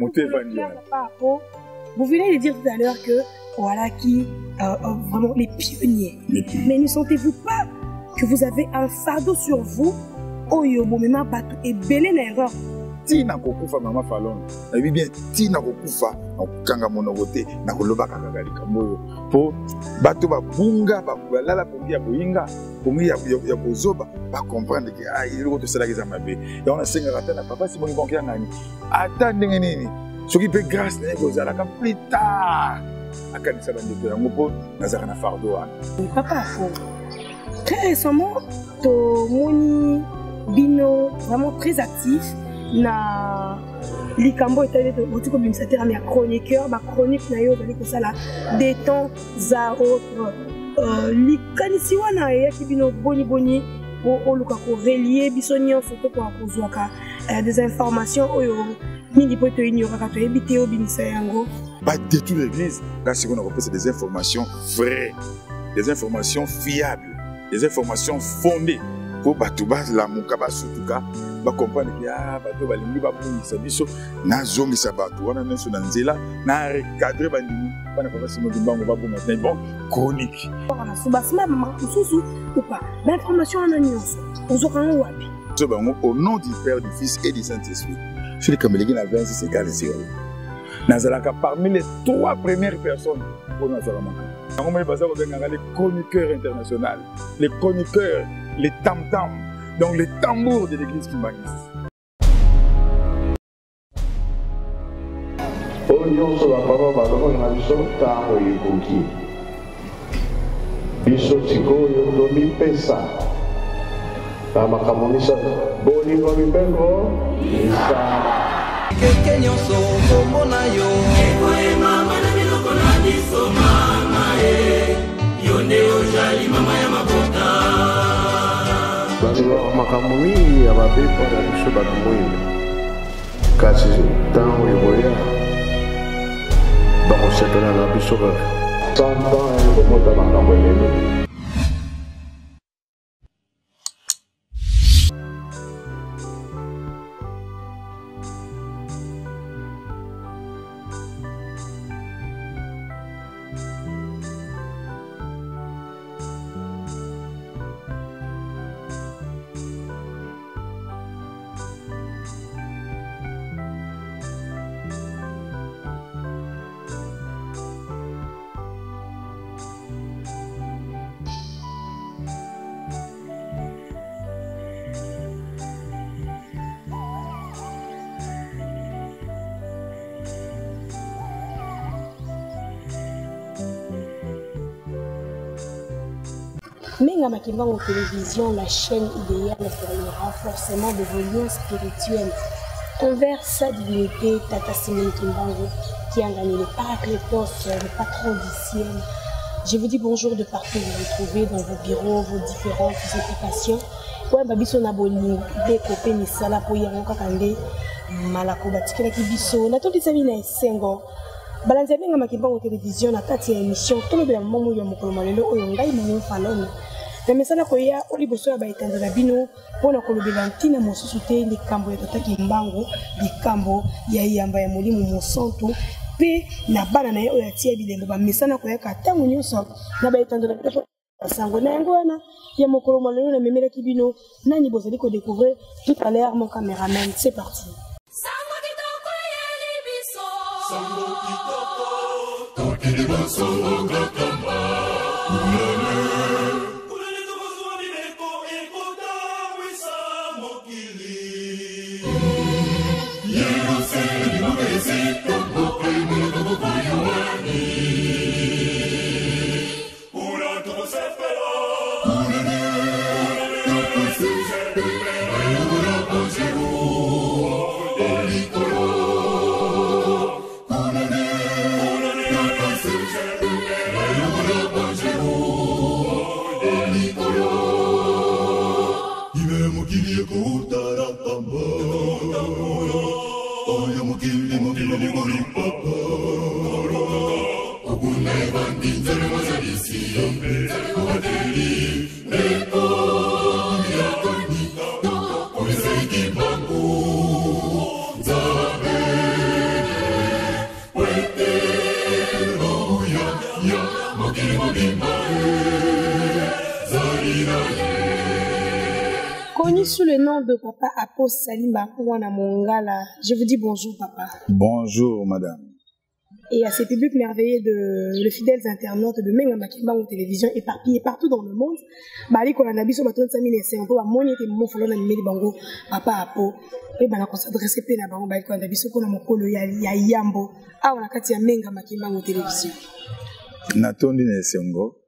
Vous venez de dire tout à l'heure que voilà qui vraiment les pionniers. Mais ne sentez-vous pas que vous avez un fardeau sur vous? Oyo momema batu et belé na erreur. Tina kokufa mama Falon. Na bien tina kokufa na kanga monogote na koloba kaka likambo po batu ba bunga ba lala pongi ya boyinga pongi ya bozoba ba comprendre que ah il est ça la qui mabe. Et on a senga rata na papa si bon banque ngani. Attendez nini. Ce qui peut grâce na kozala ka plus tard. Akanisa bandeko yango po nazaka na fardeau. Papa fo. Très récemment to moni bino vraiment très actif na likambo etali de comme ministère mais chroniqueur ba chronique na yo bali ko sala des temps à autre likanisi wana ya kibino boni o luka ko relier bisonyo photo ko kozwaka des informations oyo mingi po to ignora ka to ebité au ministère yango ba détruire l'église là c'est qu'on a repris des informations vraies, des informations fiables, des informations fondées pour batouba la mukaba surtout cas ba comprendre que ah bato balingi ba bungisa biso na zongi sa bato wana neso na nzela na recadrer bandimi bana papa simo dimbango ba bunga mais bon chronique wana subasima masusu ou pas l'information en annonce ozoka wapi so bango au nom du Père, du Fils et du Saint-Esprit celui comme les gars 26 égale 0 nazalaka parmi les 3 premières personnes pour nazala maka on va passer les chroniqueurs internationaux, les chroniqueurs, les tam-tams, donc les tambours de l'église qui magnifique. Oyo so la papa baloko na biso tango yikoki. Biso sikoyo domi pesa. Ta makamonisa boni boni bengo isa. Keke nyonso komona yo. Ekoe mama na biloko na biso mama. Yonde ojali mama ya mabota. Basi makambo mingi ya bapepo na biso bato moyina. Kasi ntango eboya bakosepela na biso kaka. 100 ans ekomota makambo elele. Menga Makimba en télévision, la chaîne idéale pour le renforcement de vos liens spirituels envers sa divinité, Tata Simone Kimbangu, qui a gagné le Paraclétos, le patron du ciel. Je vous dis bonjour de partout où vous vous trouvez, dans vos bureaux, vos différentes occupations. Ouais, babiso na boni, décopé misala pour y avoir kakande, malako batikela kibiso, na tout les amis na sengo. Balanza Menga Makimba en télévision, na kati ya émission, tout le bien moment où il y a mon colombalelo, où il y a mon falon. Na mesala ko ya oliboso ya baitanda na bino pona kolobela ntina mosusu te likambo ya Tata Kimbangu likambo ya yamba ya molimo mosantu pe na bana na ye oyo atia bilembo bamesana koyaka ntango nyonso na baitanda na bino sango na yango wana ya mokolo malelo na memelaki bino nani bozali kodécouvrir tout à l'heure mon caméraman. C'est parti. Sango kitoko ya libiso sango kitoko tokiliba sango gatamba Bonjour. pris sous le nom de Papa Apo Salimba Wana Mongala. Je vous dis bonjour, papa. Bonjour, madame. Et à ces publics merveilleux de fidèles internautes de Menga Makimba en télévision éparpillés partout dans le monde, Bali Kolanabiso Baton Samine et Sento, à Moni et Mofolo Namili Bango, Papa Apo, et Bana s'adresse Pena Bango, Bali Kolanabiso Konamokolo ya Yambo, à Wanakati Menga Makimba en télévision. Natondi Nesengo,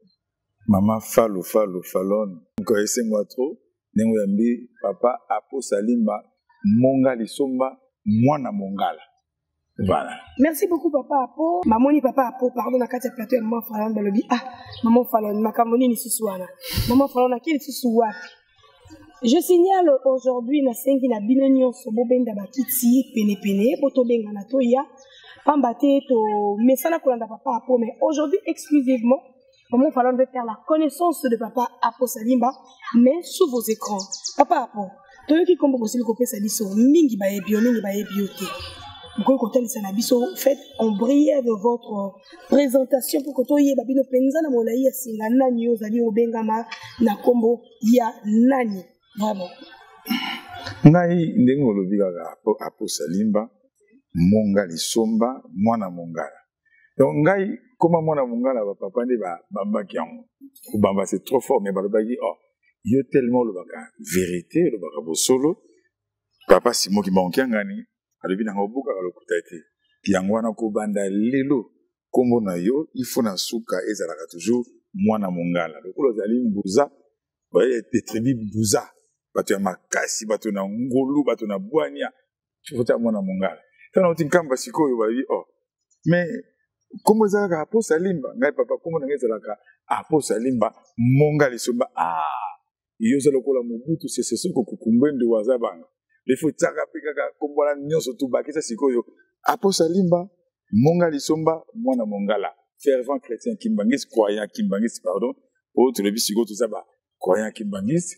Maman Falo Falon, Nko Esengo trop, Nengo Yambi, Papa Apo Salimba, Monga Lisomba, Mwana Mongala. Voilà. Merci beaucoup, Papa Apo. Mamoni, Papa Apo, pardon, na kati ya plateau ya Maman Falon, balobi, Maman Falon, makamoni ni susuana. Maman Falon, na kili susuwa. Je signale aujourd'hui, na sengi na binonyo sobo benda bakiti, pene, poto benga na toya, pambate to, mesana kolanda Papa Apo, mais aujourd'hui, exclusivement, Maman Falon veut faire la connaissance de Papa Apo Salimba, mais sous vos écrans. Papa Apo, toyoki kombo kosili kopesa biso, mingi ba ebiote. Faites en brève votre présentation pour que vous ayez babino penza na molaïa singa nani ozali obengama na kombo ya nani vraiment. Ngai ndengo lobika Apo Salimba Monga Lisomba Mwana Mongala. Donc ngai comment Mwana Mongala va papa ne ba bambaki yango. Bamba c'est trop fort mais balobaki yo tellement le baka vérité le baka bosolo papa Simo ki banki ngani. Alors, bien, on bouge à l'occulté. Qui en wana ko banda lelo, kombo na yo, il faut na suka ezalaka toujours mwana mongala. Donc, lo zali mbuza, voyez, des tribus mbuza, batu ya makasi, batu na ngolu, batu na bwanya, tu faut mwana mongala. Tana uti nkamba sikoyo ba mais kombo ezalaka Apo Salimba, ngai papa kombo na ezalaka Apo Salimba, Monga Lisomba. Yo zalo kola mubutu c'est ce ko kukumbende wazabanga. Les faut tsakapika kombola nyonso tu bakisa sikoyo Apo Salimba Monga Lisomba Mwana Mongala fervent chrétien kimbangis croyant kimbangis pardon autre le bisiko tout ça ba croyant kimbangis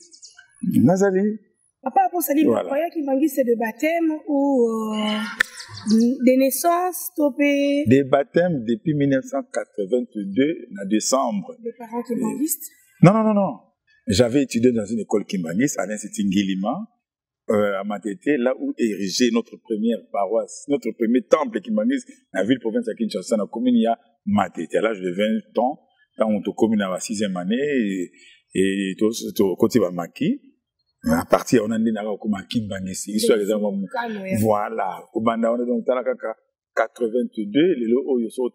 nazali Papa Apo Salimba voilà. Croyant kimbangis c'est de baptême ou des naissances topé des baptêmes depuis 1982 en décembre des parents kimbangistes non j'avais étudié dans une école kimbangis à l'Institut Ngilima à Matete, là où est érigé notre première paroisse, notre premier temple qui m'anise dans la ville province de Kinshasa, dans la commune, il y a Matete. À l'âge de 20 ans, quand on est commune à la 6e année, et tout côté de Maki, à partir on a dit qu'on a Kimbangisi, histoire des hommes, voilà, au Banda, on est donc à 82, les lots où ils sont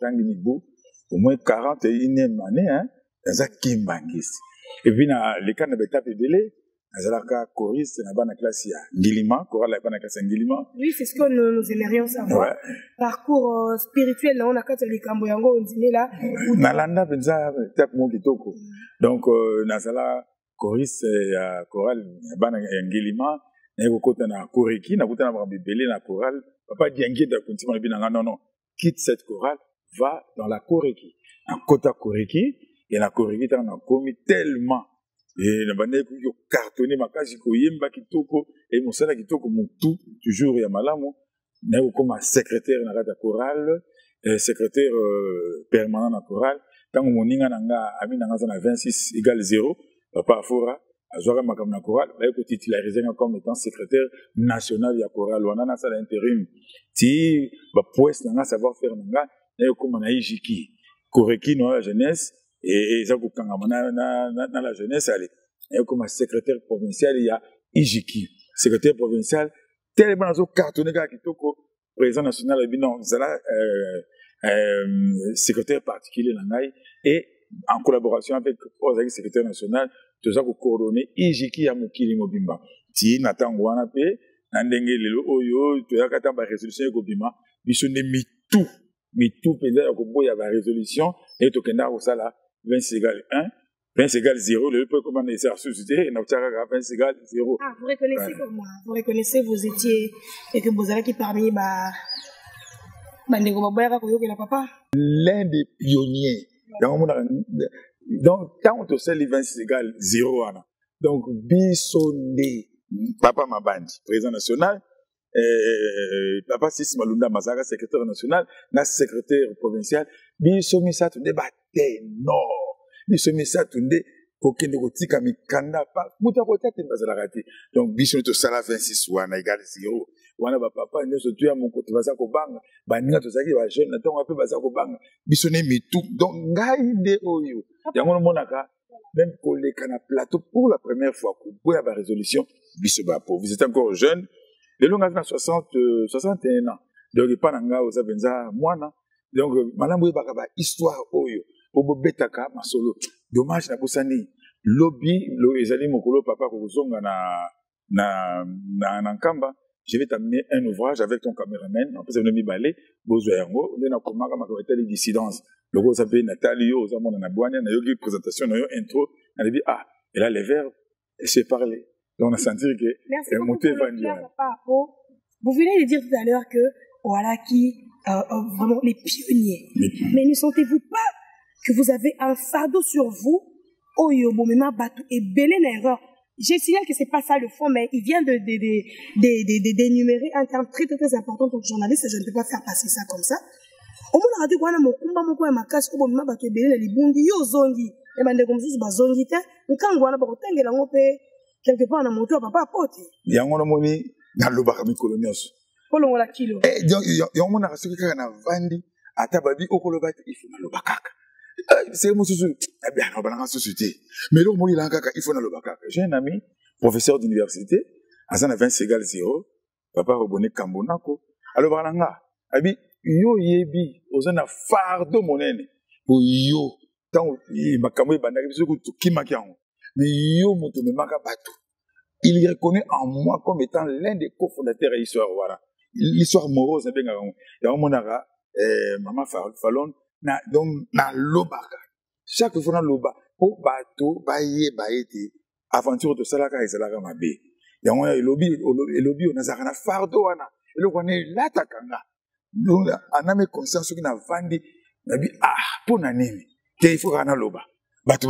au moins 41e année, hein, dans un Kimbangisi. Et puis, dans les cas de l'étape de délai, Azalaka choriste na bana classe ya Ngilima, chorale na bana classe Ngilima. Oui, c'est ce que nous aimerions savoir. Ouais. Parcours spirituel là on a kati likambo yango on dit là. Nalanda penza tap mo kitoko. Donc nazala choriste ya chorale na bana Ngilima, na kokota na koreki, na kota na ba bebele na chorale. Papa diangi da kontima bina non. Quitte cette chorale, va dans la koreki. En kota koreki et la koreki dans a commis tellement et la bande qui cartonné ma case ko yemba kitoko et mon sala kitoko mon tout toujours ya malamu na comme secrétaire na la chorale secrétaire permanent na chorale tant mon ninga nanga ami nanga na 26 égale 0 papa afora azora makam na chorale ba ko titularisé comme étant secrétaire national ya chorale wana na sala intérim ti ba poste nanga savoir faire nanga na comme na ijiki koreki no la jeunesse et ça pour quand na la jeunesse allez et comme secrétaire provincial il y a Ijiki secrétaire provincial tellement nazo cartonné ka kitoko président national non zala secrétaire particulier nangai et en collaboration avec le secrétaire national tout ça pour coordonner Ijiki ya mokili mobimba ti natango wana pe na ndenge lelo oyo to yakata ba résolution ko bima biso ne mitu penza ya ko boya ba résolution et to kenda ko sala 20 égale 1, 20 égale 0, le peu comment on essaie à susciter, 20 égale 0. Ah, vous reconnaissez ouais. Comment vous reconnaissez, vous étiez, et que vous avez qui parmi, papa l'un des pionniers. Donc, quand on te sait les 20 égale 0, donc, Bissonde, Papa Mabandi, président national, Papa Sissi Malunda Mazara, secrétaire national, na secrétaire provincial, Bissomisa Tunde Bate, non. Bissomisa Tunde, kokende kotika mikanda pa muta kotate bazala kati donc biso to sala 26 wana égal 0 wana ba papa nyoso tu ya moko to baza ko banga baninga to zaki ba jeune donc ape baza ko banga biso ne mitu donc ngai de oyo yango monaka même koleka na plateau pour la première fois ko boya ba résolution biso ba pour vous êtes encore jeune les longs na 61 ans donc pas nanga oza benza mwana donc malambo yebaka ba histoire oyo obo betaka masolo dommage na bosani lobby lo ezali mokolo papa ko zonga na nkamba je vais t'amener un ouvrage avec ton caméraman en plus on mi balé bozo yango ndena komaka makabata les dissidences logo ça peut Nathalie yo za mona na bwana na yogi présentation na yo intro elle dit ah elle a les verbes et s'est parlé donc on a senti que monter vendu vous venez de dire tout à l'heure que voilà qui vraiment les pionniers mais ne sentez-vous pas que vous avez un fardeau sur vous oyo bomema batou et belé l'erreur. Je signale que c'est pas ça le fond, mais il vient d'énumérer un terme très très important pour le journaliste et je ne peux pas faire passer ça comme ça. Au moins, on a dit qu'on a mon combat, mon combat, ma casse, au moment où les bondi, yo zongi, et ben, comme ça, zongi, quand on a pas autant que la mope, quelque part, on a monté, on va pas apporter. Il y a un moni, dans le barami colonios. Pour le kilo. Et donc, il y a un moni, à ce que quand on a vendu, à tababi, au colobat, il faut le bakaka. C'est mon souci. Eh bien, on va dans la société. Mais là, moi, il faut dans le bakaka. J'ai un ami, professeur d'université, à 20 égal 0, papa Robonne Kambonako. Alors, voilà, abi, yo yebi, ozana fardo monene. Pour yo, tant il m'a camé bandari, qui m'a kian. Mais yo, mon me maka bateau. Il reconnaît en moi comme étant l'un des cofondateurs de l'histoire, voilà. L'histoire morose, il y a un monara, maman Fallon, donc, na lobaka. Chaque fois, na loba, pour bateau, baye, baye, aventure de salaka et salaka mabe. Il y a un lobby, on a un fardeau, on a l'attaquant. Donc, on a mes consciences qui n'a vendu, on a dit, ah, pour nanini, il faut qu'on a loba. Bateau,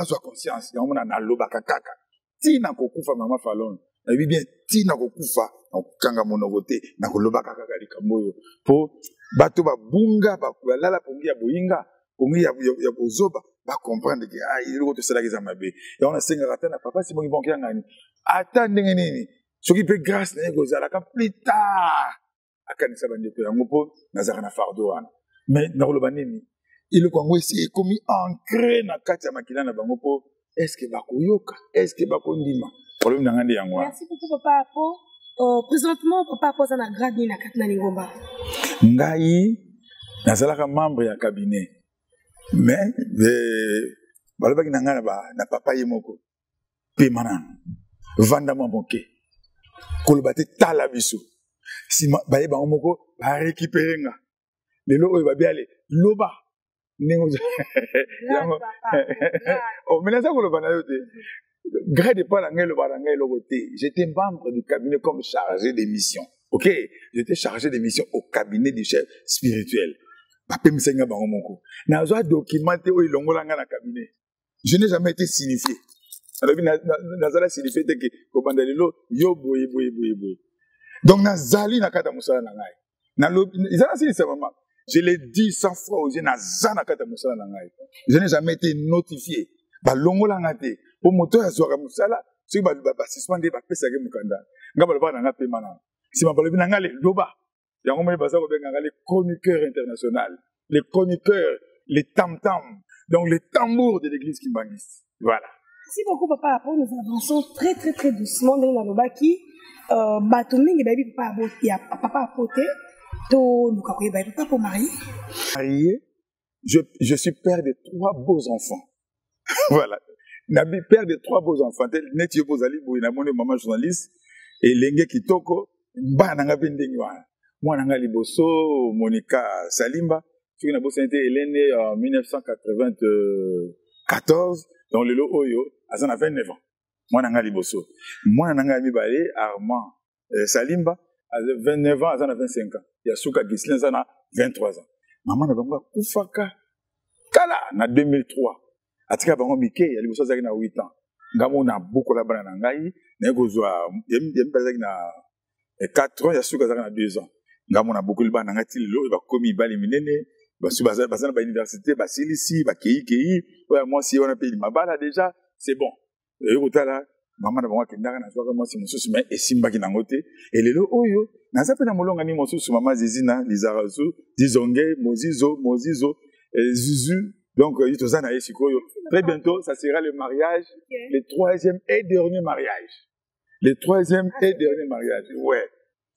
soit conscience, il y a un loba kakaka. Si na kokufa maman Fallon, on a dit bien, si na kokufa, kanga monogote, na loba kakaka di kamboyo. Pour, bateau, bunga, lala pongi ya boinga, pongi ya bozoba, va comprendre que ah il est ça là qu'ils amabe et on a 5 ratés na papa c'est bon ils vont qui ngani attendez nini ce qui peut grâce na go zala ka plus tard akanisa bande ko yango po nazaka na fardo wana mais na lo banini il ko ngo esi komi ancré na kati ya makila na bango po est-ce que bakoyoka est-ce que bakondima problème na ngandi yango merci beaucoup papa po présentement papa posa na grade ni na kati na Lingomba ngai nazalaka membre ya cabinet mais balobaki na nga na papa ye moko pe manana vanda mwa moke koloba te tala biso sima baye bango moko barécupere nga lelo oyo babiale loba ndenge menaza koloba na yo te grade pas la ngai loba na ngai loko te j'étais membre du cabinet comme chargé des missions ok j'étais chargé des missions au cabinet du chef spirituel bapemisenga bango moko nazwa documenté oyo ilongolanga na cabinet je n'ai jamais été signifié alobi nazala signifié te ke kobanda lelo yo boye donc nazali na kata mosala na ngai nalobi ezala silisa mama je l'ai dit 100 fois aux yeux naza na kata mosala na ngai je n'ai jamais été notifié balongolanga te po moto azwaka mosala soki basuspende bapesaki mokanda nga balobaka na nga pe mana sima balobi na nga loba yango moni baza kobenga les chroniqueurs internationaux, les chroniqueurs, les tam-tam, donc les tambours de l'église kimbangiste. Voilà. Merci beaucoup papa. Après nous avançons très très très doucement dans la lobaki. Batomingi baby papa apoté to lukakoye baby papa marié. Marié, je suis père de 3 beaux enfants. Voilà. Nabi père de 3 beaux enfants. Net yo bozali boy na moni maman journaliste et lenge kitoko mba na nga bendengwa. Moi, je suis Liboso, Monica Salimba. Je suis née en 1994. Dans le lot Oyo, à 29 ans. Moi, je suis Liboso. Moi, je suis Armand Salimba. À 29 ans, à 25 ans. Il y a Souka Gislin, à 23 ans. Maman, je suis Koufaka. Kala, en 2003. Atika Bango Mike, il y a Liboso, il y a 8 ans. Gamo, na beaucoup la banane nangai. Negozwa, il y a 4 ans, il y a Souka, il y a 2 ans. Ngamo na beaucoup le ban ngati lo ba komi bali minene Basu baza ba université, ba silisi, ba kei. Ouais, moi si on a payé ma bala déjà, c'est bon. Et là, maman na bango kendaka na soka moi si mosusu mais esimba ki nangote. Et lelo oyo, na zape na molonga ni mosusu mama Zizina, Lizarazu, Zizonge, Mozizo, Zuzu. Donc, très bientôt, ça sera le mariage, le troisième et dernier mariage. Le troisième et dernier mariage, ouais.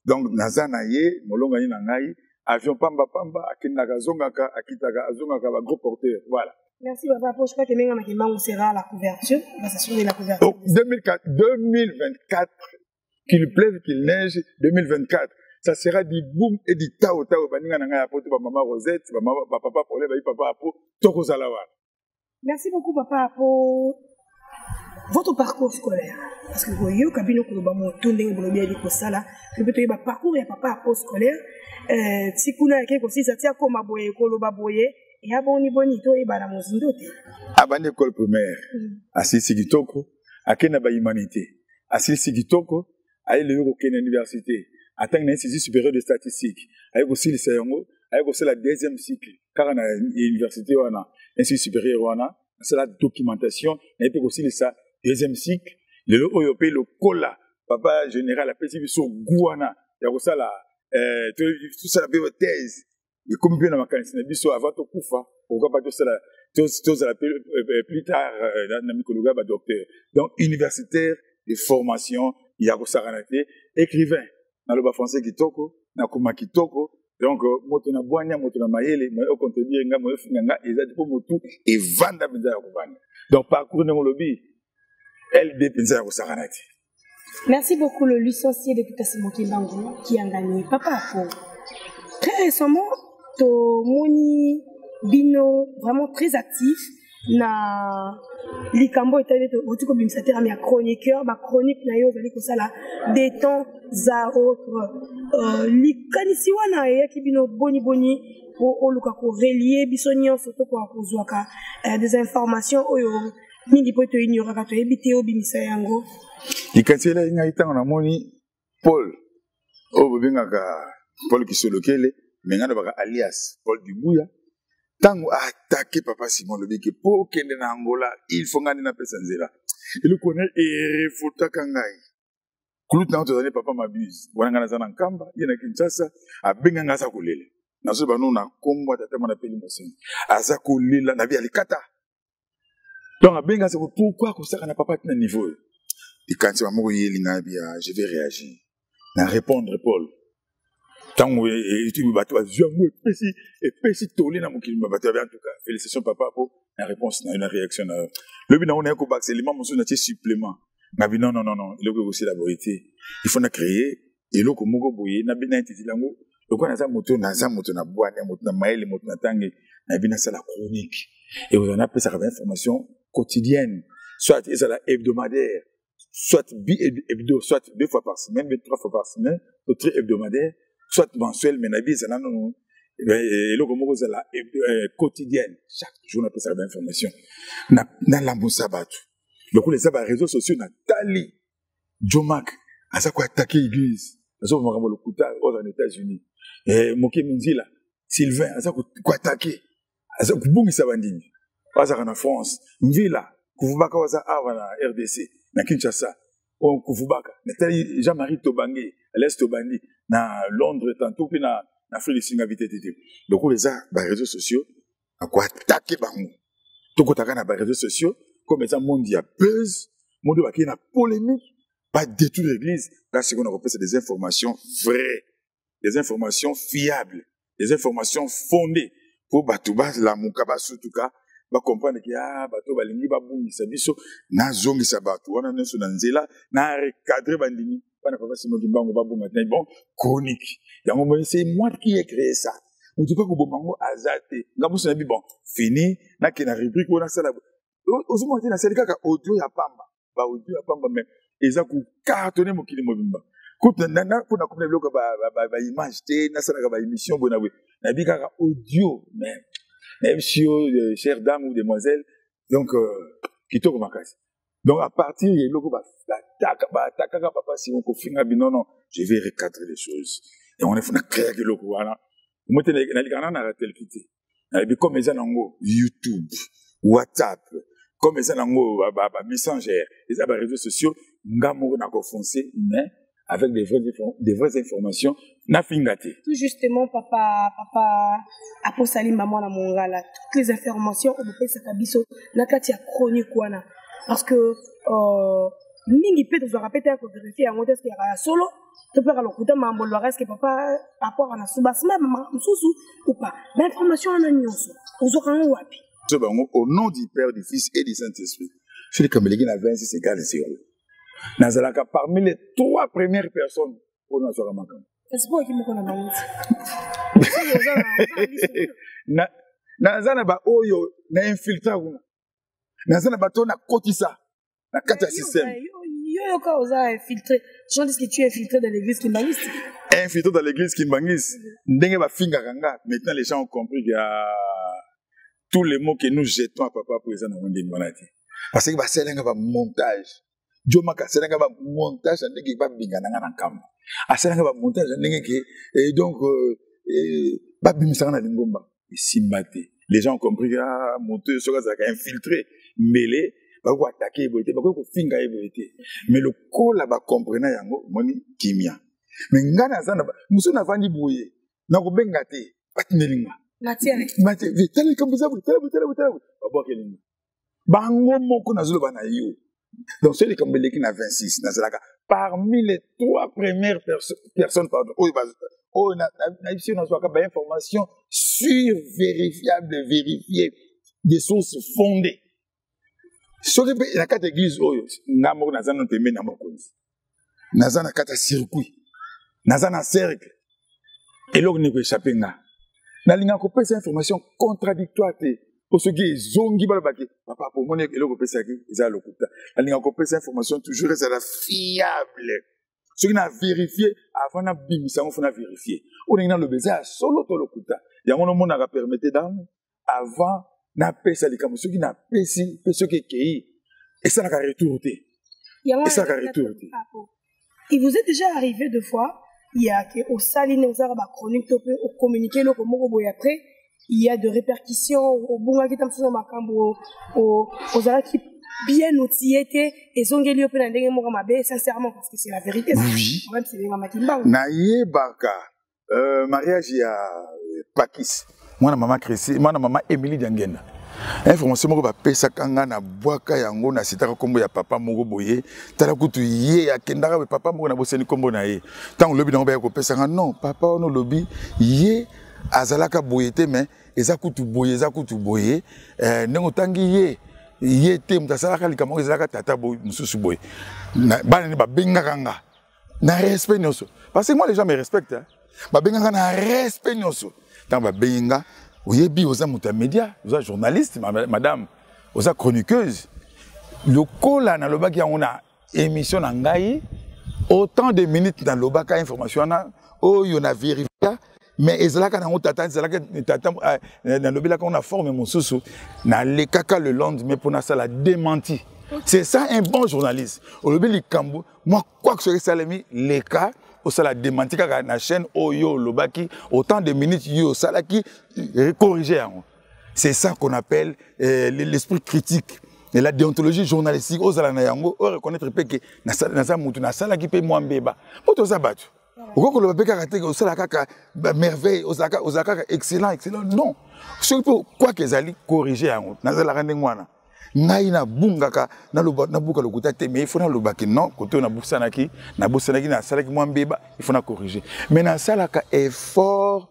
Donc, Nazanaye, Molongani Nangaï, avion Pamba, Akinaka Zongaka, Akitaka Zongaka, gros porteur, voilà. Merci, papa. Je crois que maintenant, on sera à la couverture. On va s'assurer la couverture. Donc, 2024, qu'il pleuve, qu'il neige, 2024. Ça sera du boom et du tao. Baninga nanga ya poto, maman Rosette, papa Paulé, papa Apo, Toko Salawa. Merci beaucoup, papa, pour votre parcours scolaire. Parce que vous voyez, quand vous avez tourné au bien dit ça là, vous avez un parcours et papa parcours scolaire. Si vous avez quelque chose, ça tient comme aboyer, koloba boyer, et à bon niveau, il y a un zindote. À bonne école primaire, à Sigitoko, à Kenaba Humanité, à Sigitoko, à l'European Université. Attendre l'Institut supérieur de statistique, avec aussi le CERNO, avec aussi la deuxième cycle, car on a l'université, on a l'Institut supérieur, on a, c'est la documentation, et puis aussi le deuxième cycle, le Européen, le Cola, papa général, la PCB sur Gouana, il y a aussi la, tout ça, la thèse, et comme bien dans ma canne, c'est biso avant tout Koufa, pourquoi pas tout ça, tout ça, plus tard, dans la mycologie, docteur. Donc, universitaire, de formation, il y a aussi écrivain. Na loba français kitoko na kuma kitoko donc moto na bwanya moto na mayele mo contribuer nga mo finanga ezati po motu et vanda benza ya kuvanda donc parcours na lobi LD benza ya kusakanati. Merci beaucoup le licencié de Tatasimo Kimbangu qui a gagné papa pour très récemment to moni bino vraiment très actif na likambo etali to otiko bimsatera mi chroniqueur ba chronique na yo zali ko sala des temps za autre likanisi wana ya kibino boni pour oluka ko relier bisonio surtout ko kozwaka des informations oyo mingi po to ignora ka to ebite obimisa yango likanisi la ngai tanga na moni Paul obengaka Paul Kisolokele mengana baka alias Paul Dubuya. Tango a attaqué papa Simon le Beke pour qu'il ait Angola, il faut gagner na pesanzela. Il le connaît et refuta kangai. Kulut na otozane papa m'abuse. Wanangana zana nkamba, yena Kinshasa, a benganga sa kulele. Na so banu na kombo tata mona peli mosen. Aza kulela na bi alikata. Donc a benga sa pourquoi ko saka na papa na niveau. Et quand tu vas mourir linga bia, je vais réagir. Na répondre Paul. Tango et tu bateau avion et pesi tolé na mokili bateau en tout cas félicitations papa pour la réponse na une réaction le bina on est ko bac élément mosu na supplément na bi non il faut aussi la vérité il faut na créer et le ko moko boye na bina intiti lango le ko na za moto na boane moto na maile moto na tangi na bina ça la chronique et vous en appelez ça comme information quotidienne soit ça la hebdomadaire soit bi-hebdo soit 2 fois par semaine 3 fois par semaine ou très hebdomadaire soit mensuel, mais nabi ça non et le comment ça la quotidienne chaque jour on appelle ça d'information na lambo sabatu le coup les réseaux sociaux na tali Jomak à ça quoi attaquer l'église ça on va le couta aux États-Unis et Moké Munzila Sylvain à ça quoi attaquer à ça kubungi sabandini à ça en France Mvila kuvubaka wa ça na RDC na Kinshasa on kuvubaka na Jean-Marie Tobangi l'Est Tobandi na Londres tantôt puis na Afrique du Sud invité tété donc les réseaux sociaux à quoi attaquer bango to kotaka na réseaux sociaux comme ça monde y a buzz monde va qui na polémique pas détruire l'église là c'est qu'on a repéré des informations vraies des informations fiables des informations fondées pour batuba la mukaba surtout cas ba comprendre que bato balingi ba bungisa biso na zongisa bato wana neso na nzela na recadrer bandini bana papa Simon Kimbangu ba bunga bon chronique yango moi c'est moi qui ai créé ça on dit pas que bobango azate ngamu na bi bon fini na kena rubrique wana sala ozo monter na selika ka audio ya pamba ba audio ya pamba même eza ku cartonner mokili mobimba kuta na kuna kumna bloka ba image te na sala ka ba émission bona we na bi ka audio même chères dames ou demoiselles donc kitoko makasi donc à partir de loko ba attaquer papa si on confirme non je vais recadrer les choses et on est créer que loko voilà moi na likana na tel quitté comme les gens YouTube, WhatsApp, comme les gens Messenger, les réseaux sociaux, ngamour n'a foncé, mais avec des vraies informations, n'a fingate. Tout justement, papa, a posali maman na mongala. Toutes les informations, on peut s'akabiso, n'a qu'à tia chronique quoi na. Parce que, mingi peut te rappeler que vérifier en modeste qu'il y a solo, tu peux alors écouter mambo le reste que papa, rapport à la soubasma, maman, ou pas. L'information en a nyonso. Vous aurez un wapi. Au nom du Père, du Fils et du Saint-Esprit, je suis comme les gars, 26 égale 0. Nazalaka parmi les 3 premières personnes pour nous faire un c'est pas qui me connaît. Nazana ba oyo na infiltra kuna. Nazana ba to na kotisa na kata système. Yo ka oza infiltré. Gens disent que tu es infiltré dans l'église Kimbangis. Infiltré dans l'église Kimbangis. Ndenge ba finga kanga. Maintenant les gens ont compris qu'il y a tous les mots que nous jetons à papa pour les gens de maladie. Parce que ba selenga ba montage. Jomaka selenga ba montage ndenge ba bingana na nkam. A selenga ba montage ndenge ke et donc ba bimisanga na lingomba. Simbate. Les gens ont compris que monteur sera infiltré, mêlé, ba ko attaquer boité, ba ko finga boité. Mais le col là ba comprendre yango moni kimia. Mais ngana zana muso na vandi boye. Na ko bengate patinelinga. Matière. Matière, tele comme ça, tele. Ba bo kelinga. Bango moko na zolo bana yo. Donc celui comme beleki na 26 na zalaka parmi les 3 premières personnes pardon. On a information sur vérifiable, vérifiée, des sources fondées. Ce qui est la carte église, Namor Nazan on peut mettre dans mon Nazan a carte circuit, Nazan a cercle. Et là on ne peut échapper na. Na linga ko pesa information contradictoire pour ceux qui zongi balabaki. Papa pour moi et là ko pesa qui za lokuta. Na linga ko pesa information toujours est la fiable. Ce qui n'a vérifié, avant n'a bimisa, on faut vérifier. On a le baiser à solo to lokuta. Il y a un moment n'a permetté d'âme, avant n'a pas ça les camus, ce qui n'a pas si, ce qui est et ça n'a qu'à retourner. Et ça n'a qu'à retourner. Il vous est déjà arrivé 2 fois, il y a au saline, aux arabes chroniques, au communiqué, le mot après, il y a de répercussions, au bon qui t'en faisant ma cambo, aux arabes qui bien outillé et zongeli ope na ndenge moko mabe sincèrement parce que c'est la vérité. Oui. Même c'est mama Kimbangu. Na yebaka mariage ya Pakis. Mwana mama Chrissy, mwana mama Emily Diangenda. Information moko ba pesa kanga na bwaka yango na sitaka kombo ya papa moko boye. Tala kutu ye akendaka be papa moko na boseni kombo na ye. Tant lobi na ba ko pesa nga non, papa ono lobi ye azalaka boyete mais eza kutu boye nengo tangi ye yete mtasaka likamoko ezaka tata boy mususu boy bana ni babengaka nga na respect nyoso parce que moi les gens me respectent hein babengaka na respect nyoso tant babenga oyebi oza muta média oza journaliste madame oza chroniqueuse lokola na lobaki yango na émission na ngai autant de minutes na lobaka information na oyo na vérifier mais ezalaka na tata ezalaka tata na lobela qu'on a formé mususu na le kaka le lendemain pour na ça la démenti. C'est ça un bon journaliste. Au lobeli kambo moi quoi que ce soit salami les cas au ça la démenti kaka na chaîne oyo lobaki autant de minutes yo salaki corriger. C'est ça qu'on appelle l'esprit critique et la déontologie journalistique aux ala na yango o reconnaître que na ça mutu na salaki pe mwambeba poto za batu. Pourquoi le bébé karaté au salaka merveille osaka excellent non ce quoi que zali corriger yango nazala rende ngwana ngai na bungaka na buka lokuta te mais il faut na lobaki non côté na busanaki na salaki mwambeba il faut na corriger mais na salaka effort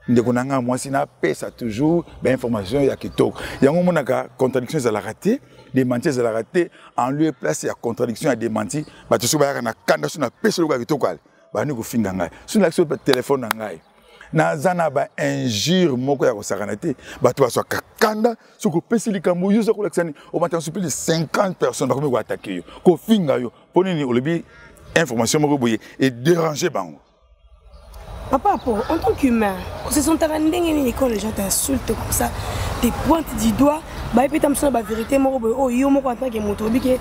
ndeko nanga mwasi na pesa toujours ba information ya kitoko yango monaka contradiction za la raté des mentis za la raté en lieu place ya contradiction ya démenti ba tout ba na kanda na pesa loka kitoko bani ko finga ngai sur l'action de téléphone ngai na zana ba injure moko ya ko sakanate ba to so kakanda so ko pesi likambo yo so ko laksani o matin plus de 50 personnes ba ko attaquer yo ko finga yo ponini olobi information moko boye et déranger bango. Papa en tant qu'humain on se sent ndenge quand les gens t'insultent comme ça des pointes du doigt ba peut t'amsona ba vérité moko boye oh yo moko en tant que moto bike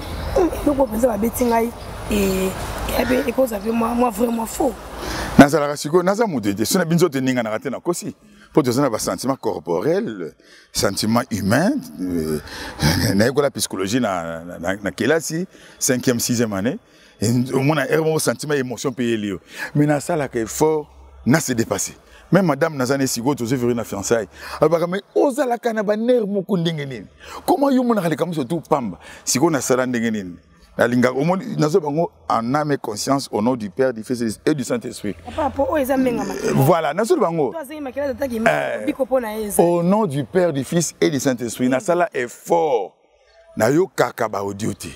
no ko penser ba betingai et cause avec moi vraiment faux. Nazala rasiko naza mudede sona binzo te ninga na raté na kosi Pour te donner un sentiment corporel, sentiment humain, la psychologie dans la classe, 5e, 6e année, on a un sentiment émotion payé. Mais dans ça, là, fort, n'a se dépassé. Même madame Nazane Sigo, tu as vu une fiançaille. Alors, mais osa la canaba ner moko ndengeni. Comment you mona comme surtout pamba. Sigo na sala ndengeni. La linga au monde nazo bango en âme et conscience au nom du Père, du Fils et du Saint-Esprit. Voilà, nazo bango. Au nom du Père, du Fils et du Saint-Esprit. Na sala est fort. Na yo kaka ba audioté.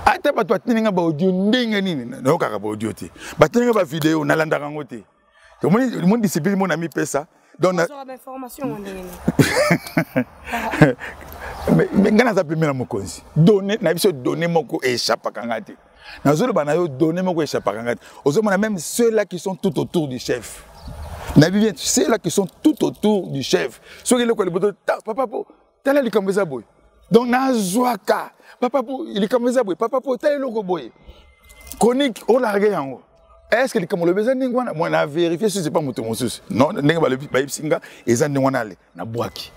Ata ba twatinga ba audio ndengeni. Na yo kaka ba audioté. Ba tinga ba vidéo na landa rangote. Le monde discipline, mon ami fait ça. Donc, information. Mais quand on a appelé mon cause, donner, donner mon co échappe à Kangati. Dans le banayo, donner mon co échappe à Kangati. Aux hommes, même ceux-là qui sont tout autour du chef. Ceux-là qui sont tout autour du chef. Ceux qui sont papa, t'as les comme ça, boy. Donc, Nazoaka, papa, il est comme ça, boy. Papa, t'as le boy. Chronique, on l'a regardé en haut. Est-ce que comme le besoin n'ingwana moi na vérifier si c'est pas moto monsus non n'inga ba le singa eza n'ingwana ale na boaki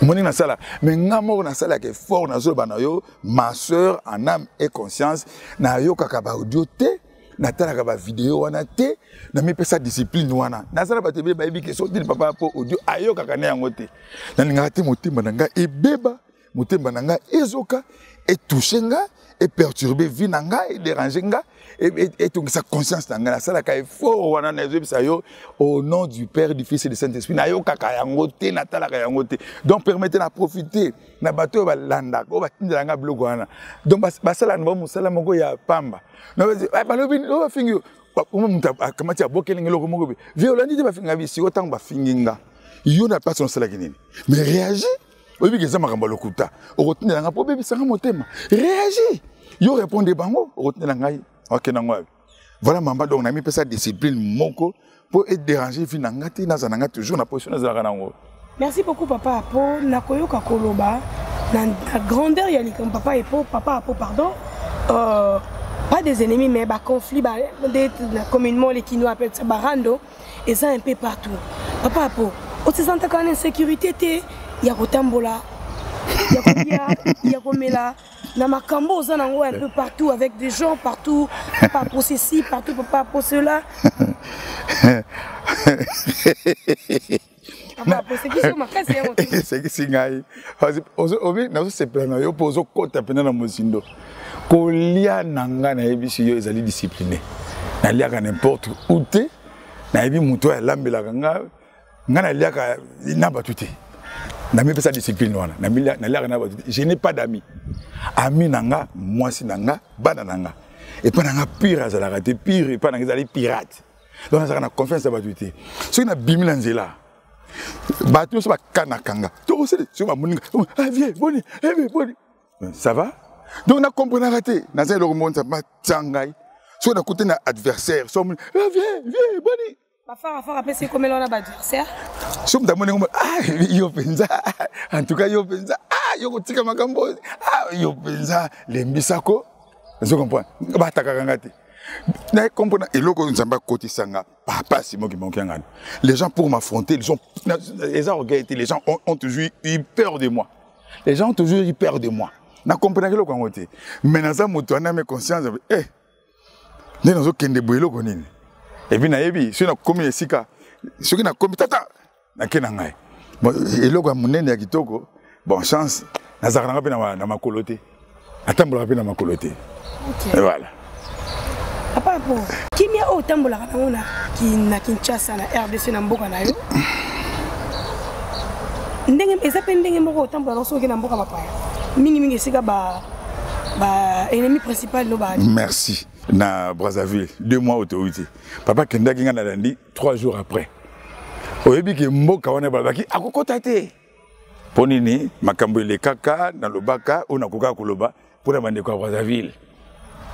moni na sala mais ngamo na sala ke fort na zo banayo ma sœur en âme et conscience na yo kaka ba audio te na tala ka ba vidéo wana te na mi pesa discipline wana na sala ba te ba yebi ke so dit papa po audio ayo kaka na yango te na ninga te motimba nanga ebeba motimba nanga ezoka et toucher nga et perturber vie nanga et déranger nga et tout sa conscience nanga ça la ka fort wana na zo bisayo au nom du Père, du Fils et du Saint-Esprit na yo kaka yango te na tala ka yango te donc permettez na profiter na bato ba landa ko ba tindela nga blogo wana donc ba sala na musala moko ya pamba no ba lobi no ba fingi ko muta kamati abokelenge loko moko violenti te ba finga bisi autant ba finginga yo na pas son sala kinini mais réagis. Oui, que ça m'a remballé le coup. Au retour de la problème, ça m'a thème. Réagis. Yo répondez bango. Au retour de la ok n'angwa. Voilà maman donc on a mis ça discipline moko pour être dérangé finangati na zananga toujours na position na zanango. Merci beaucoup papa pour nakoyo kakoloba na grandeur ya likam papa et pour papa pardon. Pas des ennemis mais bah conflit bah communément les Kinois appellent ça barando et ça un peu partout. Papa pour on se sent quand en sécurité té ya kotambola ya komela na makambo ozanango un peu partout avec des gens partout pas pour ceci partout pas pour cela papa pour ce qui sont makasi ya moto c'est qui singai obi na so sepela yo pozo kota pena na mosindo kolia nanga na ebisi yo ezali discipliné na liaka n'importe où te na ebi muto ya lambela nga na liaka na batuté. Je discipline je n'ai pas d'amis. Ami nanga, moi si nanga, bana nanga. Et pas nanga pire à la raté pire et pas nanga pirate. Donc on a confiance à batuité. Si on a bimilanzela, batu so ba kanakanga. To c'est sur ma moninga. Ah viens, boni, boni. Ça va? Donc on a compris raté. Na ça le remonte ça ma tsangai. Si on a côté na adversaire, so viens, boni. Fara après c'est comme l'on a adversaire. Somme d'amour yo penza en tout cas yo penza yo kotika makambo yo penza les misako je comprends ba takangati na comprendre eloko nzamba koti sanga papa c'est moi qui manque ngana les gens pour m'affronter les gens ont toujours eu peur de moi les gens ont toujours eu peur de moi na comprendre eloko ngote mais na za moto na me conscience ne nazo kende boyelo konini et puis naebi si na komi esika ce qui na komi tata na kenangai bon eloko munene ya kitoko bon chance nazaranga pe na makolote atambola pe na makolote et voilà papa po kimia o tambola kana na Kinshasa na RDC na mboka na yo ndenge ezape ndenge moko tambola so ke na mboka mapaya mingi esika ba ennemi principal no ba merci na Brazzaville 2 mois autorité papa kenda kinga na landi 3 jours après oyebi ke mboka wana babaki akokota te ponini makambo ile kaka na lobaka ona koka koloba pona bande kwa Brazzaville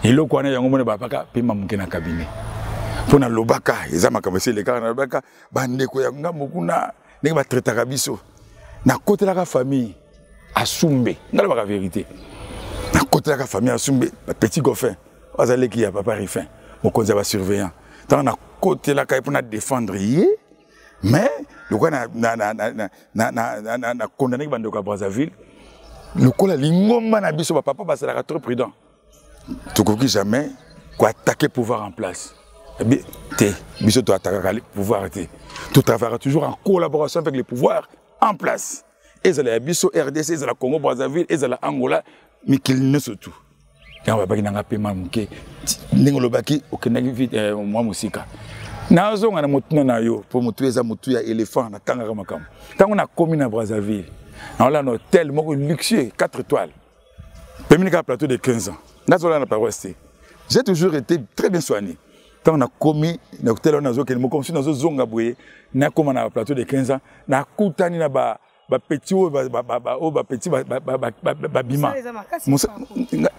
iloko wana yango mona bapaka pima muke na cabinet pona lobaka eza makambo ile kaka na lobaka bande ko yanga mukuna ndenge ba traitaka biso na côté la famille asumbe ngala ba vérité na côté la famille asumbe petit goffin azale qui a papa rifin mon conseil va surveillant dans na côté la pour na défendre mais le quoi na condamné bandeko à Brazzaville le quoi la lingomba na biso papa parce que trop prudent tu crois jamais quoi attaquer pouvoir en place te biso to attaquer le pouvoir te tu travailleras toujours en collaboration avec les pouvoirs en place et ça la biso RDC et ça la Congo Brazzaville et ça la Angola mais qu'il ne surtout et on va pas nanga paiement muke ndengolo baki okendaki vite moi musika nazonga na motuna na yo pour motueza motu ya éléphant na tanga makam tango na commune à Brazzaville on a un hôtel moko luxueux 4 étoiles Péminika plateau de 15 ans nazola na paroisse j'ai toujours été très bien soigné tant na commis na hôtel on a zo kel moko comme si nazo zonga boye na comme na plateau de 15 ans na kutani na ba petit petit bima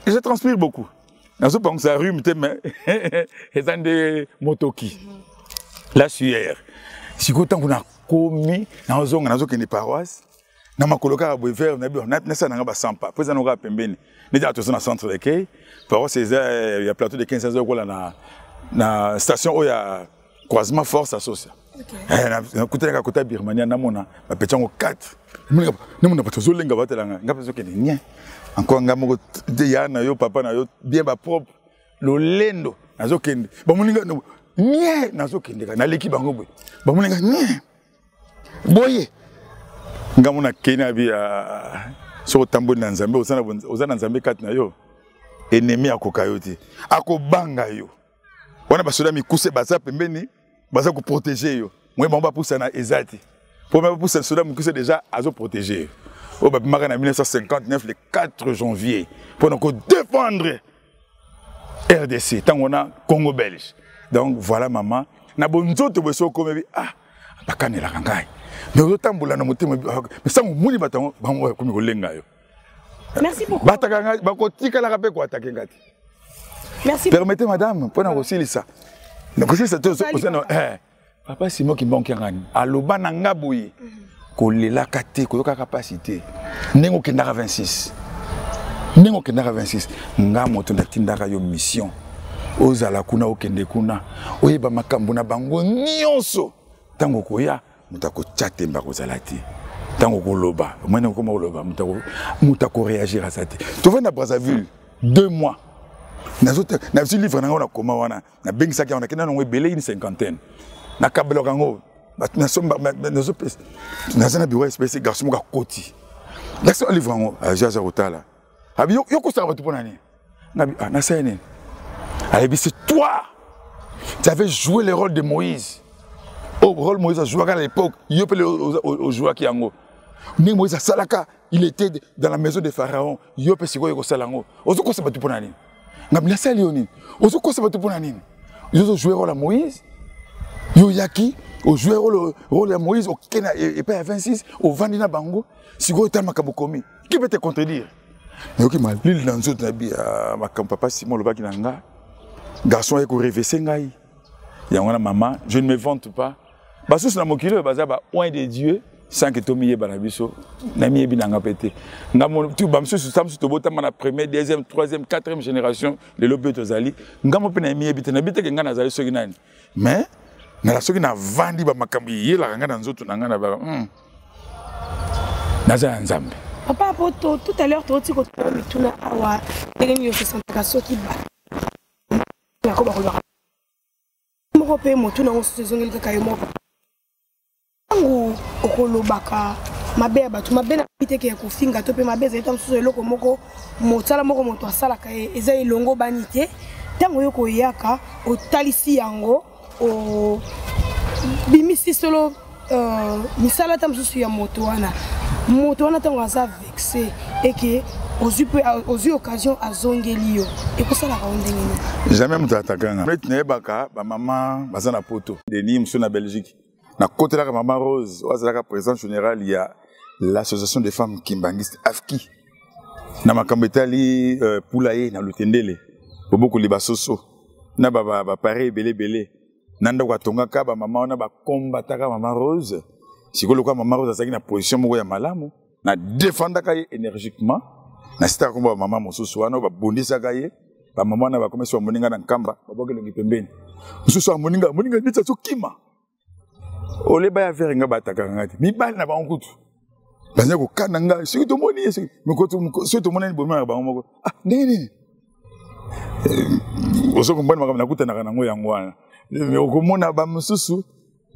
je transpire beaucoup nazo pense ça rhume mais et dans des motoki la sueur si quand on a commis nazo kende paroisse na makoloka boye faire na ça na ba sampa puis on aura pembeni ne déjà tous na centre de quai paroisse il y a plateau de 15 heures là na station où il y a croisement force associée. Na kutaka kota Birmania na mona ba petango 4. Mona ba tozo lenga batelanga nga peso kene nya. Encore nga moko de ya na yo papa na yo bien ba propre lo lendo nazo kende. Ba moninga nya nazo kende na leki bango boy. Ba moninga nya. Boye. Nga mona kena bi so tambo na Nzambe ozana Nzambe 4 na yo. Ennemi akokayoti. Akobanga yo. Wana basoda mikuse baza pembeni baza ko protéger yo. Moi ba poussa na ezati. Pour me pousser soda mikuse déjà azo protéger. O ba maka na 1959 le 4 janvier pour nous défendre RDC tant on a Congo belge. Donc voilà maman na bonzoto beso comme bakanela kangai. Mais otambola na motema mais ça muni batango bango comme ko lenga yo. Merci beaucoup. Batakanga bakotika la rapé ko attaquer ngati. Merci. Permettez madame, pour nous aussi ça. Donc c'est ça papa Simon qui banque ngani. Aloba na ngaboyi. Ko lela kate ko yoka capacité. Nengo kendaka 26. Nengo kendaka 26. Nga moto na tindaka yo mission. Ozala kuna okende kuna. Oyeba makambo na bango nyonso. Tango koya mutako chatemba kozala te. Tango ko loba, mwana ko loba mutako réagir à ça te. Tu vas na Brazzaville 2 mois. Na suis livre na ngona koma wana na bengisa ki ona kena no ebele une cinquantaine na kabelo kango na somba na zopes na zana biwa espèce garçon ka koti la so livre ngo jaza rotala abi yoko sa bato pona ni na sene allez c'est toi tu avais joué le rôle de Moïse au rôle Moïse a joué à l'époque yopele au joueur qui ango ni Moïse a salaka il était dans la maison de Pharaon yope siko yoko salango ozoko sa bato pona ni ngabila salioni ozo ko sabato pona nini yo jouer rôle à Moïse yo yaki au jouer rôle à Moïse au Kenya et pas à 26 au Vandina Bango si go tellement kabokomi qui peut te contredire mais qui mal l'île dans autre nabi ma papa Simon Lobaki nanga garçon eko réveiller ngai ya ngona maman je ne me vante pas basus na mokilo baza ba oin de Dieu sans que Tomi Banabiso n'a mis binanga pété. N'a mon tout bamsu samsu to bota na première, deuxième, troisième, quatrième génération de l'objet aux Ngamo pena mi habite na bite ngana zali soki nani. Mais na la soki na vandi ba makambi yela ngana nzoto ngana ba naza nzambe. Papa poto tout à l'heure tu ko tuna awa ngeni yo sentaka soki ba. Na ko ba ko ba. Mo pe mo tuna on se zongeli ka yo mo. Tango okolobaka mabe ya bato mabe na biteke ya kofinga to pe mabe za etam susu eloko moko motala moko moto asalaka eza elongo bani te tango yo koyaka otalisi yango o bimisi solo misala tam susu ya moto wana tango aza vexé et que aux occasions à zongeli yo et ko sala ka ndenge jamais muta atakanga metne baka ba mama bazana poto Denis monsieur na Belgique. Na côté de la maman Rose, la présidente générale, il y a l'association des femmes kimbangistes AFKI. Na makambetali poulaye na lutendele. Beaucoup liba soso. Na ba pareil belé. Nanda watonga ka ba maman na ba combataka maman Rose. Sikolo kwa maman Rose azaki na position moko ya malamu. Na défendre ka énergiquement. Na sita komba maman mosusu wana ba bondisa ka ye. Ba maman na ba komesa moninga na nkamba. Ba bokelo ngipembeni. Mosusu moninga nditsa so kima. Ole ba ya faire nga bataka ngati. Mi bal na ba onkutu. Banya ko kananga, si to moni esi. Me ko to si to moni bo ma ba moko. Ah, nene. Oso kompani makam nakuta na kanango yango wana. Me okomona ba mususu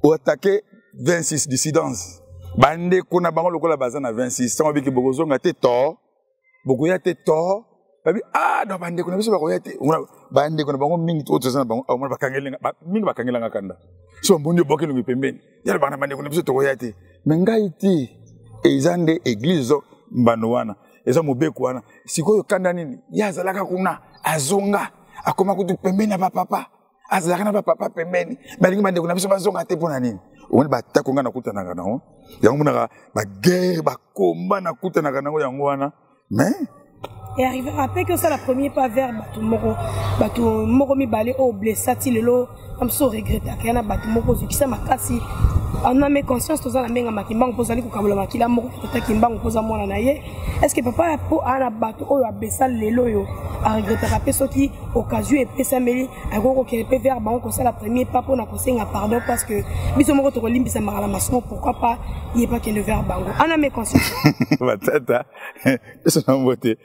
o attaquer 26 dissidents. Bande kuna bango lokola bazana 26. Sango biki bokozonga te to. Bokoya te to. Babi ah no bande kuna biso bakoya te. Bande kuna bango mingi to tsana bango au bakangelenga mingi bakangelanga kanda. So mbondi bokelo ngipembeni. Yala bana bande kuna biso to koya te. Mengai ti ezande église mbano wana. Eza mobeku wana. Sikoyo kanda nini? Yazalaka kuna azonga. Akoma kutu pembeni na papa. Azalaka na papa pembeni. Balingi bande kuna biso bazonga te pona nini? On ba takonga na kuta na kana ho. Yango muna ba guerre ba combat na kuta na kana yango wana. Mais et arriver à rappeler que c'est la première pas vers Batu Moko mi balé au blessati lelo comme ça regretta qu'il y a Batu Moko qui ça makasi on a mes conscience tous en amenga makimbango posali ko kabola makila moko tota kimbango posa mwana na ye est-ce que papa po ana Batu oyo abessa lelo yo a regretta rappeler ce qui occasion et pesa meli agoko qui peut vers bango ça la première pas pour na kosenga pardon parce que biso moko to limbisa makala masomo pourquoi pas il est pas que le vers bango on a mes conscience batata c'est une beauté.